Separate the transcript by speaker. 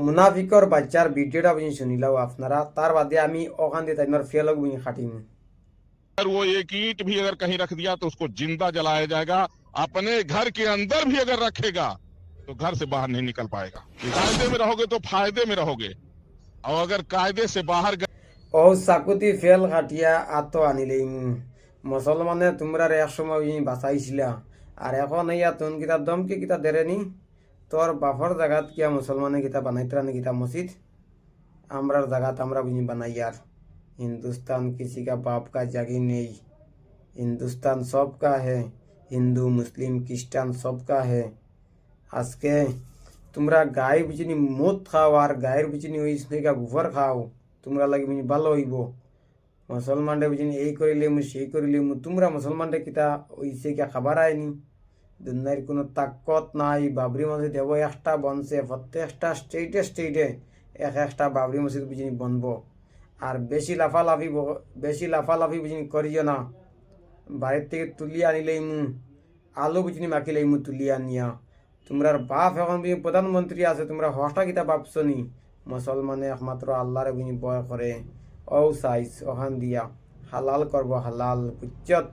Speaker 1: মুনাফিকর বাচ্চার ভিডিওটা বুঝি শুনিলাও আপনারা, তার বাদে আমি ওখান দিয়ে তাইনার ফেলক বুঝি খাটিম।
Speaker 2: अगर वो एक ईंट भी अगर कहीं रख दिया तो उसको जिंदा जलाया जाएगा। अपने घर के अंदर भी अगर रखेगा तो घर से बाहर नहीं निकल पाएगा। कायदे में रहोगे तो फायदे में रहोगे, और अगर कायदे से बाहर
Speaker 1: ও চাকুতি ফেল খাটিয়া আতো আনিলেই মুসলমানে তোমরা এক সময় বাঁচাইছিলা, আর এখন ইয়া তুন কিতা দমকে কিতা দেরেনি। তোর বাপর জাগাত কিয়া মুসলমানে কিতা বানাইতরা নি কিতা মসজিদ, আমরার জাগাত আমরা বুঝি বানাই। আর हिंदुस्तान किसी का बाप का जगह नहीं, हिंदुस्तान सबका है, हिंदू मुस्लिम क्रिस्टान सबका है। আজকে তোমরা গায়ে বুঝিনি মদ খাও আর গায়ের বুঝিনি ওই থেকে গোবর খাও, তোমরা লাগে বুঝি ভালো হইব। মুসলমানরে বুঝিনি এই করিলে মু সেই করিলে মু, তোমরা মুসলমানরে কিতা ওই সে কে খাবার আয়নি। দুনিয়ার কোনো তাকত নাই। বাবরি মসজিদ দেব একটা বনছে, প্রত্যেকটা স্টেটে স্টেটে একটা বাবরি মসজিদ বুঝিনি বনবো। আর বেশি লাফালাফি বুঝিনি করিও না। বাড়ির থেকে তুলিয়া আনিলেই মু, আলু বুঝিনি মাখিলেই মু তুলিয়া আনিয়া। তোমরার বাপ এখন বুঝি প্রধানমন্ত্রী আছে, তোমরা হসটা কিতা ভাবছো নি। মুসলমানে একমাত্র আল্লাহরে বুঝি ভয় করে। ও সাইজ ওখান দিয়া হালাল করবো হালাল বুঝছত।